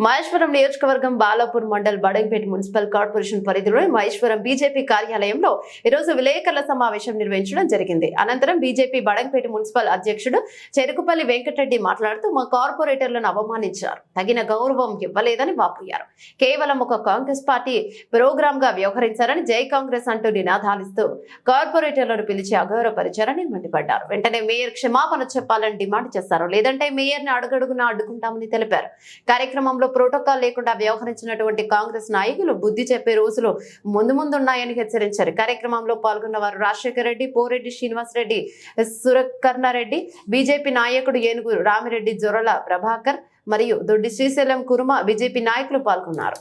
మహేశ్వరం నియోజకవర్గం Balapur mandal Badangpet municipal corporation పరిధిలోని Maheshwaram BJP కార్యాలయంలో ఈరోజు విలేకరుల సమావేశం నిర్వహించడం జరిగింది. అనంతరం బీజేపీ బడంగపేట మున్సిపల్ అధ్యక్షుడు చెరుకుపల్లి వెంకటరెడ్డి మాట్లాడుతూ మా కార్పొరేటర్లను అవమానించారు, తగిన గౌరవం ఇవ్వలేదని వాపోయారు. కేవలం ఒక కాంగ్రెస్ పార్టీ ప్రోగ్రామ్ గా వ్యవహరించారని జై కాంగ్రెస్ అంటూ నినాదాలిస్తూ కార్పొరేటర్లను పిలిచి అగౌరవపరిచారని మండిపడ్డారు. వెంటనే మేయర్ క్షమాపణ చెప్పాలని డిమాండ్ చేశారు, లేదంటే మేయర్ ని అడుగడుగునా అడ్డుకుంటామని తెలిపారు. కార్యక్రమంలో ప్రోటోకాల్ లేకుండా వ్యవహరించినటువంటి కాంగ్రెస్ నాయకులు బుద్ధి చెప్పే రోజులు ముందున్నాయని హెచ్చరించారు. కార్యక్రమంలో పాల్గొన్న వారు రాజశేఖర రెడ్డి, పోరెడ్డి శ్రీనివాస్ రెడ్డి, సురకర్ణారెడ్డి, బీజేపీ నాయకుడు ఏనుగు రామిరెడ్డి, జొరల ప్రభాకర్ మరియు దొడ్డి శ్రీశైలం కురుమ బీజేపీ నాయకులు పాల్గొన్నారు.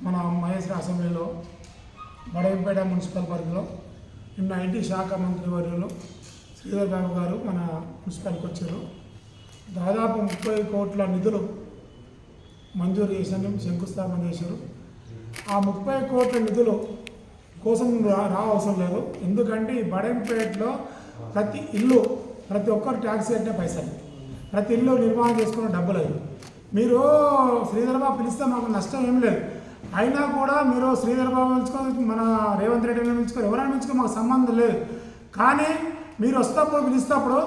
మన మహేశ్వర అసెంబ్లీలో బడంగపేట మున్సిపల్ పరిధిలో నిన్న ఐటీ శాఖ మంత్రి వర్యులు శ్రీధర్ బాబు గారు మన మున్సిపల్కి వచ్చారు. దాదాపు 30 కోట్ల నిధులు మంజూరు చేశారు, శంకుస్థాపన చేశారు. ఆ 30 కోట్ల నిధులు కోసం అవసరం లేదు. ఎందుకంటే ఈ బడంగపేటలో ప్రతి ఒక్కరు ట్యాక్స్ కట్టే పైసలు, ప్రతి ఇల్లు నిర్మాణం చేసుకున్న డబ్బులు అవి. మీరు శ్రీధర్ బాబు పిలిస్తే మాకు నష్టం ఏం లేదు. అయినా కూడా మీరు శ్రీధర్ బాబు పిలుచుకొని మన రేవంత్ రెడ్డిని పిలుచుకొని ఎవరైనా పిలుచుకొని మాకు సంబంధం లేదు. కానీ మీరు పిలిస్తేప్పుడు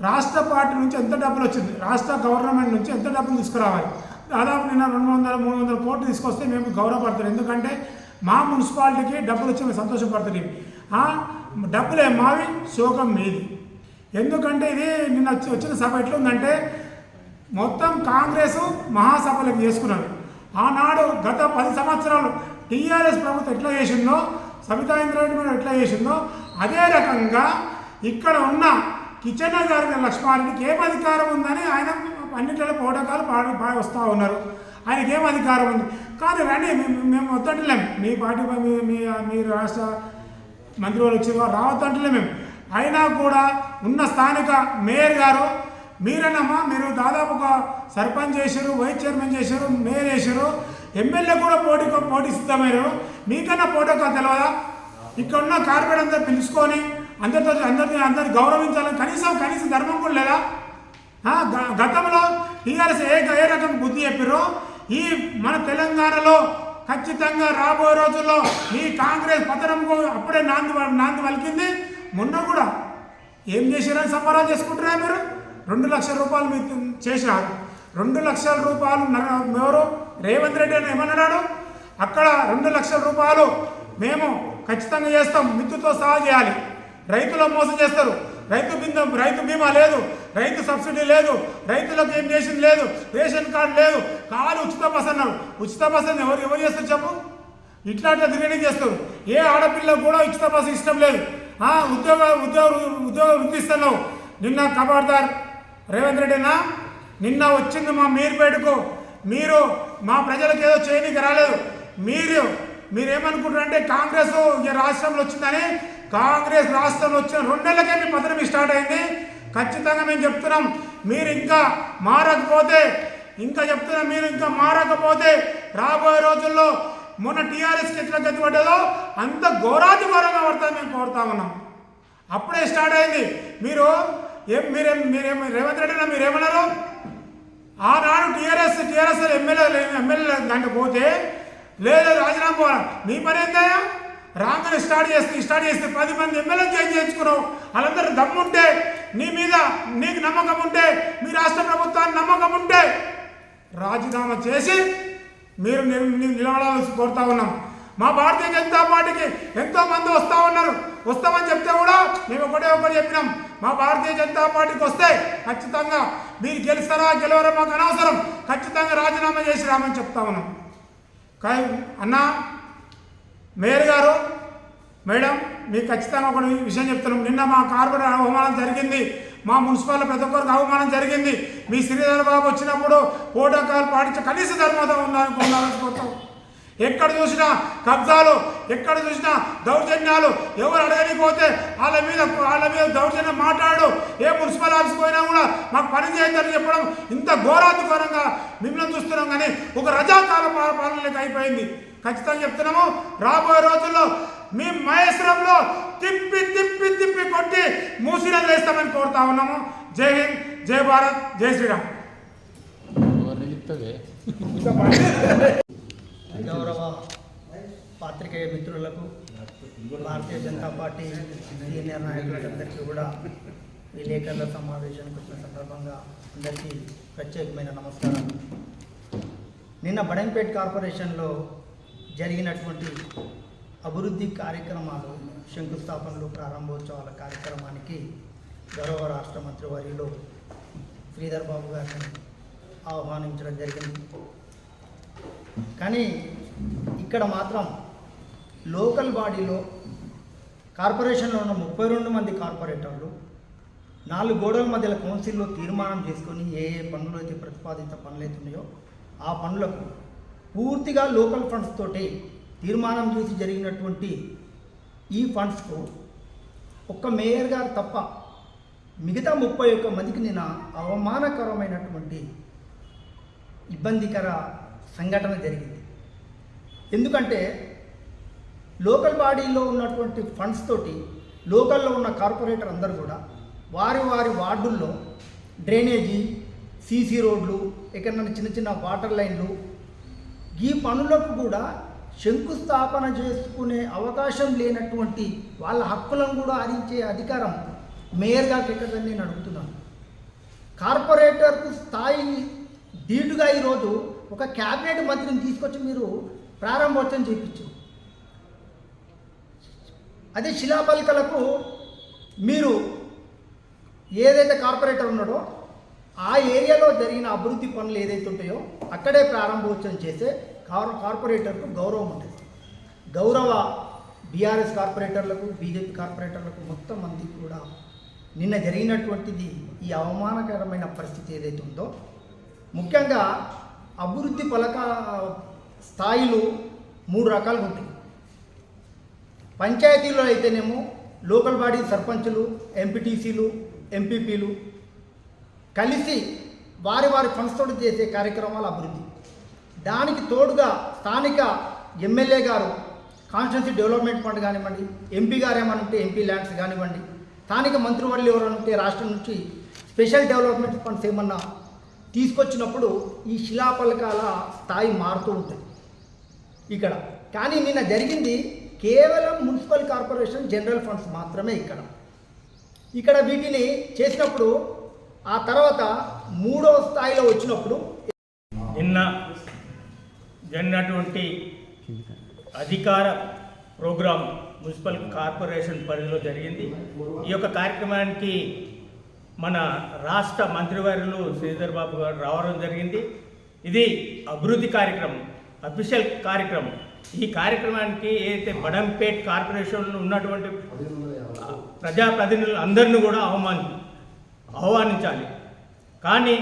రాష్ట్ర పార్టీ నుంచి ఎంత డబ్బులు వచ్చింది, రాష్ట్ర గవర్నమెంట్ నుంచి ఎంత డబ్బులు తీసుకురావాలి. దాదాపు నిన్న 200-300 కోట్లు తీసుకొస్తే మేము గౌరవపడతాం. ఎందుకంటే మా మున్సిపాలిటీకి డబ్బులు వచ్చి మేము సంతోషపడుతుంది. డబ్బులే మావి, శోకం మీది. ఎందుకంటే ఇది నిన్న వచ్చిన సభ ఎట్లుందంటే మొత్తం కాంగ్రెస్ మహాసభలకు చేసుకున్నారు. ఆనాడు గత 10 సంవత్సరాలు టీఆర్ఎస్ ప్రభుత్వం ఎట్లా చేసిందో, సబితా ఇంద్రారెడ్డి మీద ఎట్లా చేసిందో అదే రకంగా ఇక్కడ ఉన్న కిచెన్ గారి లక్ష్మారెడ్డికి ఏం అధికారం ఉందని ఆయన అన్నింటిలో ప్రోటోకాల్ పాడి వస్తూ ఉన్నారు. ఆయనకి ఏం అధికారం ఉంది. కానీ రండి, మేము వద్దంటలేము. మీ పార్టీ మీ రాష్ట్ర మంత్రి వాళ్ళు వచ్చి రావద్దంటలే మేము. అయినా కూడా ఉన్న స్థానిక మేయర్ గారు, మీరన్నమ్మా మీరు దాదాపు ఒక సర్పంచ్ చేశారు, వైస్ చైర్మన్ చేశారు, మేయర్ చేశారు, ఎమ్మెల్యే కూడా పోటీ సిద్ధమయ్యారు. మీకన్నా ప్రోటోకాల్ తెలియదా? ఇక్కడ ఉన్న కార్పొరేట్ అందరూ పిలుచుకొని అందరిని గౌరవించాలని కనీసం ధర్మం కూడా లేదా? గతంలో టీఆర్ఎస్ ఏ రకం బుద్ధి చెప్పారో ఈ మన తెలంగాణలో ఖచ్చితంగా రాబోయే రోజుల్లో ఈ కాంగ్రెస్ పతనంకు అప్పుడే నాంది వలికింది. మొన్న కూడా ఏం చేశారని సంబరాలు చేసుకుంటున్నారా మీరు? 2 లక్షల రూపాయలు మీరు చేశారు. 2 లక్షల రూపాయలు ఎవరు రేవంత్ రెడ్డి అని ఏమన్నాడు? అక్కడ 2 లక్షల రూపాయలు మేము ఖచ్చితంగా చేస్తాం, మిత్తుతో సహా చేయాలి. రైతులు మోసం చేస్తారు. రైతు బీమా లేదు, రైతు సబ్సిడీ లేదు, రైతులకు ఏం చేసింది లేదు, రేషన్ కార్డు లేదు, కాదు ఉచిత బస్ అన్నారు. ఉచిత బస్ అని ఎవరు చేస్తారు చెప్పు? ఇట్లా తిరిగి చేస్తారు. ఏ ఆడపిల్లకు కూడా ఉచిత బస్సు ఇష్టం లేదు. ఉద్యోగ వృద్ధిస్తున్నావు. నిన్న ఖబర్దార్ రేవంత్ రెడ్డినా, నిన్న వచ్చింది మా మీర్పేటకు. మీరు మా ప్రజలకు ఏదో చేయనీకి రాలేదు. మీరేమనుకుంటారంటే కాంగ్రెస్ రాష్ట్రంలో వచ్చిందని. కాంగ్రెస్ రాష్ట్రంలో వచ్చిన 2 నెలలకే మీ పతనం స్టార్ట్ అయింది. ఖచ్చితంగా మేము చెప్తున్నాం, మీరు ఇంకా మారకపోతే రాబోయే రోజుల్లో మొన్న టీఆర్ఎస్కి ఎట్లా గతిపడ్డదో అంత ఘోరాతి ఘోరంగా పడతామని మేము కోరుతా ఉన్నాం. అప్పుడే స్టార్ట్ అయింది. మీరేం రేవంత్ రెడ్డి మీరేమన్నారు? ఆనాడు టీఆర్ఎస్ ఎమ్మెల్యే దాంట్లో పోతే లేదు రాజీనామా పోవాలి. మీ పని ఏందయ్యా? రాగానే స్టార్ట్ చేస్తే 10 మంది ఎమ్మెల్యే చేంజ్ చేయించుకున్నావు. వాళ్ళందరూ దమ్ముంటే, నీ మీద నీకు నమ్మకం ఉంటే, మీ రాష్ట్ర ప్రభుత్వానికి నమ్మకం ఉంటే రాజీనామా చేసి మీరు నిలబడాల్సి కోరుతా ఉన్నాం. మా భారతీయ జనతా పార్టీకి ఎంతో మంది వస్తామని చెప్తే కూడా మేము ఒకటి చెప్పినాం. మా భారతీయ జనతా పార్టీకి వస్తే ఖచ్చితంగా మీరు గెలవరా మాకు అనవసరం, ఖచ్చితంగా రాజీనామా చేసి రామని చెప్తా ఉన్నాం. అన్నా మేయర్ గారు, మేడం మీకు ఖచ్చితంగా ఒక విషయం చెప్తున్నాం. నిన్న మా కార్పొరేటర్ అవమానం జరిగింది, మా మున్సిపాలిటీ ప్రతి ఒక్కరికి అవమానం జరిగింది. మీ శ్రీధర్ బాబు వచ్చినప్పుడు ప్రోటోకాల్ పాటించి కనీస ధర్మత ఉండాలని కోరుతాం. ఎక్కడ చూసినా కబ్జాలు, ఎక్కడ చూసినా దౌర్జన్యాలు. ఎవరు అడగనిపోతే వాళ్ళ మీద దౌర్జన్యం మాట్లాడు. ఏ మున్సిపల్ ఆఫీస్కి పోయినా కూడా మాకు పని చేయొద్దని చెప్పడం ఇంత ఘోరాధిఘోరంగా మిమ్మల్ని చూస్తున్నాం. కానీ ఒక రజాకాల పాలనకి అయిపోయింది. ఖచ్చితంగా చెప్తున్నాము, రాబోయే రోజుల్లో మీ మహేశ్వరంలో తిప్పి తిప్పి తిప్పి కొట్టి మూసినది వేస్తామని కోరుతా ఉన్నాము. జై హింద్, జై భారత్, జై శ్రీరామ్. గౌరవ పాత్రికేయ మిత్రులకు, భారతీయ జనతా పార్టీ సీనియర్ నాయకులందరికీ కూడా విలేకరుల సమావేశానికి వచ్చిన సందర్భంగా అందరికీ ప్రత్యేకమైన నమస్కారం. నిన్న బడంపేట్ కార్పొరేషన్లో జరిగినటువంటి అభివృద్ధి కార్యక్రమాలు, శంకుస్థాపనలు, ప్రారంభోత్సవాల కార్యక్రమానికి గౌరవ రాష్ట్ర మంత్రివర్యులు శ్రీధర్ బాబు గారిని ఆహ్వానించడం జరిగింది. కానీ ఇక్కడ మాత్రం లోకల్ బాడీలో కార్పొరేషన్లో ఉన్న 32 మంది కార్పొరేటర్లు 4 గోడల మధ్యలో కౌన్సిల్లో తీర్మానం చేసుకొని ఏ ఏ పనులు అయితే ప్రతిపాదిత పనులు అయితే ఉన్నాయో ఆ పనులకు పూర్తిగా లోకల్ ఫండ్స్ తోటి తీర్మానం చేసి జరిగినటువంటి ఈ ఫండ్స్కు ఒక్క మేయర్ గారు తప్ప మిగతా 31 మందికి నేను అవమానకరమైనటువంటి ఇబ్బందికర సంఘటన జరిగింది. ఎందుకంటే లోకల్ బాడీలో ఉన్నటువంటి ఫండ్స్ తోటి లోకల్లో ఉన్న కార్పొరేటర్ అందరూ కూడా వారి వారి వార్డుల్లో డ్రైనేజీ, సీసీ రోడ్లు, ఎక్కడైనా చిన్న చిన్న వాటర్ లైన్లు, ఈ పనులకు కూడా శంకుస్థాపన చేసుకునే అవకాశం లేనటువంటి వాళ్ళ హక్కులను కూడా హరించే అధికారం మేయర్ గారికి ఎక్కడని నేను అడుగుతున్నాను. కార్పొరేటర్కు స్థాయి ధీటుగా ఈరోజు ఒక క్యాబినెట్ మంత్రిని తీసుకొచ్చి మీరు ప్రారంభోత్సవం చేయించు. అదే శిలాపలికలకు మీరు ఏదైతే కార్పొరేటర్ ఉన్నాడో ఆ ఏరియాలో జరిగిన అభివృద్ధి పనులు ఏదైతే ఉంటాయో అక్కడే ప్రారంభోత్సవం చేస్తే కార్పొరేటర్కు గౌరవం ఉంటుంది. గౌరవ బీఆర్ఎస్ కార్పొరేటర్లకు, బీజేపీ కార్పొరేటర్లకు మొత్తం మందికి కూడా నిన్న జరిగినటువంటిది ఈ అవమానకరమైన పరిస్థితి ఏదైతే ఉందో, ముఖ్యంగా అభివృద్ధి స్థాయిలు 3 రకాలుగా ఉంటాయి. పంచాయతీలో అయితేనేమో లోకల్ బాడీ సర్పంచులు, ఎంపీటీసీలు, ఎంపీపీలు కలిసి వారి వారి ఫండ్స్తో చేసే కార్యక్రమాల అభివృద్ధి. దానికి తోడుగా స్థానిక ఎమ్మెల్యే గారు కాన్స్టిట్యున్సీ డెవలప్మెంట్ ఫండ్ కానివ్వండి, ఎంపీ గారు ఏమైనా ఉంటే ఎంపీ ల్యాండ్స్ కానివ్వండి, స్థానిక మంత్రివర్యులు ఎవరైనా ఉంటే రాష్ట్రం నుంచి స్పెషల్ డెవలప్మెంట్ ఫండ్స్ ఏమన్నా తీసుకొచ్చినప్పుడు ఈ శిలాపలకాల స్థాయి మారుతూ ఉంటుంది ఇక్కడ. కానీ నిన్న జరిగింది కేవలం మున్సిపల్ కార్పొరేషన్ జనరల్ ఫండ్స్ మాత్రమే. ఇక్కడ వీటిని చేసినప్పుడు ఆ తర్వాత 3వ స్థాయిలో వచ్చినప్పుడు నిన్న జరిగినటువంటి అధికార ప్రోగ్రాం మున్సిపల్ కార్పొరేషన్ పరిధిలో జరిగింది. ఈ యొక్క కార్యక్రమానికి మన రాష్ట్ర మంత్రివర్యులు శ్రీధర్ బాబు గారు రావడం జరిగింది. ఇది అభివృద్ధి కార్యక్రమం, అఫీషియల్ కార్యక్రమం. ఈ కార్యక్రమానికి ఏదైతే బడంపేట్ కార్పొరేషన్లో ఉన్నటువంటి ప్రజాప్రతినిధులు అందరినీ కూడా ఆహ్వానించాలి. కానీ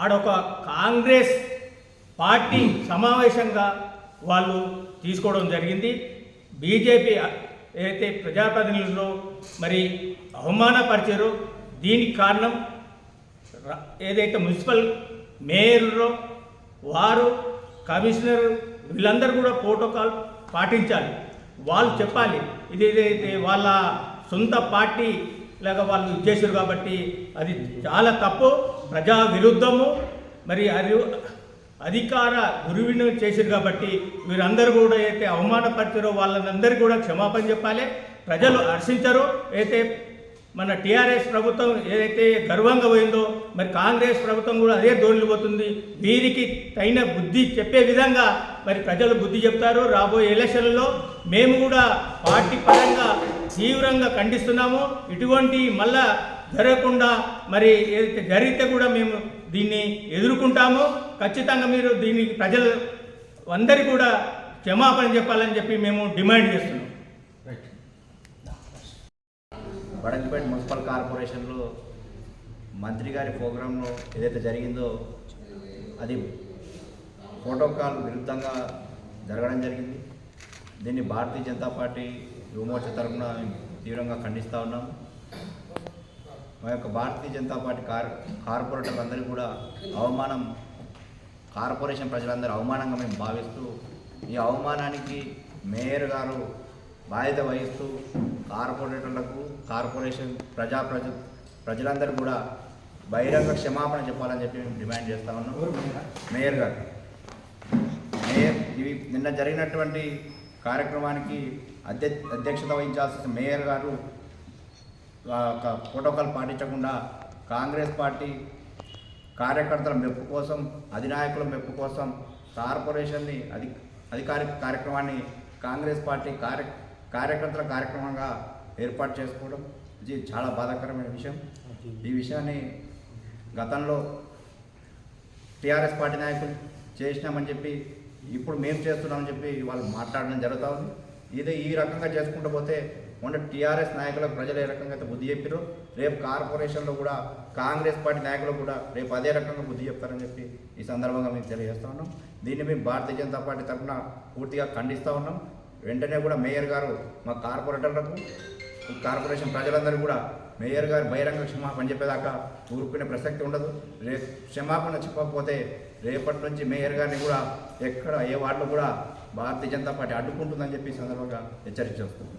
ఆడొక కాంగ్రెస్ పార్టీ సమావేశంగా వాళ్ళు తీసుకోవడం జరిగింది. బీజేపీ ఏదైతే ప్రజాప్రతినిధుల్లో మరి అవమానపరిచారో దీనికి కారణం ఏదైతే మున్సిపల్ మేయర్లో వారు, కమిషనర్ వీళ్ళందరూ కూడా ప్రోటోకాల్ పాటించాలి. వాళ్ళు చెప్పాలి ఇది ఏదైతే వాళ్ళ సొంత పార్టీ లాగా వాళ్ళు చేశారు కాబట్టి అది చాలా తప్పు, ప్రజా విరుద్ధము, మరి అది అధికార దుర్వినియోగం చేశారు కాబట్టి వీరందరూ కూడా అయితే అవమానపరిచారో వాళ్ళందరికీ కూడా క్షమాపణ చెప్పాలి. ప్రజలు హర్షించరు. అయితే మన టీఆర్ఎస్ ప్రభుత్వం ఏదైతే గర్వంగా పోయిందో మరి కాంగ్రెస్ ప్రభుత్వం కూడా అదే దోణిలు పోతుంది. వీరికి తగిన బుద్ధి చెప్పే విధంగా మరి ప్రజలు బుద్ధి చెప్తారు. రాబోయే ఎలక్షన్లలో మేము కూడా పార్టీ పరంగా తీవ్రంగా ఖండిస్తున్నాము. ఇటువంటి మళ్ళా జరగకుండా మరి ఏదైతే జరిగితే కూడా మేము దీన్ని ఎదుర్కొంటాము. ఖచ్చితంగా మీరు దీనికి ప్రజలు అందరికీ కూడా క్షమాపణ చెప్పాలని చెప్పి మేము డిమాండ్ చేస్తున్నాం. బడంపేట్ మున్సిపల్ కార్పొరేషన్లో మంత్రి గారి ప్రోగ్రాంలో ఏదైతే జరిగిందో అది ప్రోటోకాల్ విరుద్ధంగా జరగడం జరిగింది. దీన్ని భారతీయ జనతా పార్టీ యువమోర్చా తరఫున తీవ్రంగా ఖండిస్తూ ఉన్నాం. మా యొక్క భారతీయ జనతా పార్టీ కార్పొరేటర్లందరికీ కూడా అవమానం, కార్పొరేషన్ ప్రజలందరూ అవమానంగా మేము భావిస్తూ, ఈ అవమానానికి మేయర్ గారు బాధ్యత వహిస్తూ కార్పొరేటర్లకు, కార్పొరేషన్ ప్రజలందరూ కూడా బహిరంగ క్షమాపణ చెప్పాలని చెప్పి మేము డిమాండ్ చేస్తూ ఉన్నాం. మేయర్ గారు ఇవి నిన్న జరిగినటువంటి కార్యక్రమానికి అధ్యక్షత వహించాల్సిన మేయర్ గారు ఒక ప్రోటోకాల్ పాటించకుండా కాంగ్రెస్ పార్టీ కార్యకర్తల మెప్పు కోసం, అధినాయకుల మెప్పు కోసం కార్పొరేషన్ని అధికారిక కార్యక్రమాన్ని కాంగ్రెస్ పార్టీ కార్యకర్తల కార్యక్రమంగా ఏర్పాటు చేసుకోవడం ఇది చాలా బాధాకరమైన విషయం. ఈ విషయాన్ని గతంలో టీఆర్ఎస్ పార్టీ నాయకులు చేసినామని చెప్పి ఇప్పుడు మేము చేస్తున్నామని చెప్పి వాళ్ళు మాట్లాడడం జరుగుతూ ఉంది. ఇది ఈ రకంగా చేసుకుంటూ పోతే మొన్న టీఆర్ఎస్ నాయకులకు ప్రజలు ఏ రకంగా అయితే బుద్ధి చెప్పారో రేపు కార్పొరేషన్లో కూడా కాంగ్రెస్ పార్టీ నాయకులు కూడా రేపు అదే రకంగా బుద్ధి చెప్తారని చెప్పి ఈ సందర్భంగా మేము తెలియజేస్తూ ఉన్నాం. దీన్ని మేము భారతీయ జనతా పార్టీ తరఫున పూర్తిగా ఖండిస్తూ ఉన్నాం. వెంటనే కూడా మేయర్ గారు మా కార్పొరేటర్లకు, కార్పొరేషన్ ప్రజలందరూ కూడా మేయర్ గారు బహిరంగ క్షమాపణ చెప్పేదాకా ఊరుకునే ప్రసక్తి ఉండదు. రేపు క్షమాపణ చెప్పకపోతే రేపటి నుంచి మేయర్ గారిని కూడా ఎక్కడ ఏ వార్డులో కూడా భారతీయ జనతా పార్టీ అడ్డుకుంటుందని చెప్పి సందర్భంగా హెచ్చరించేస్తుంది.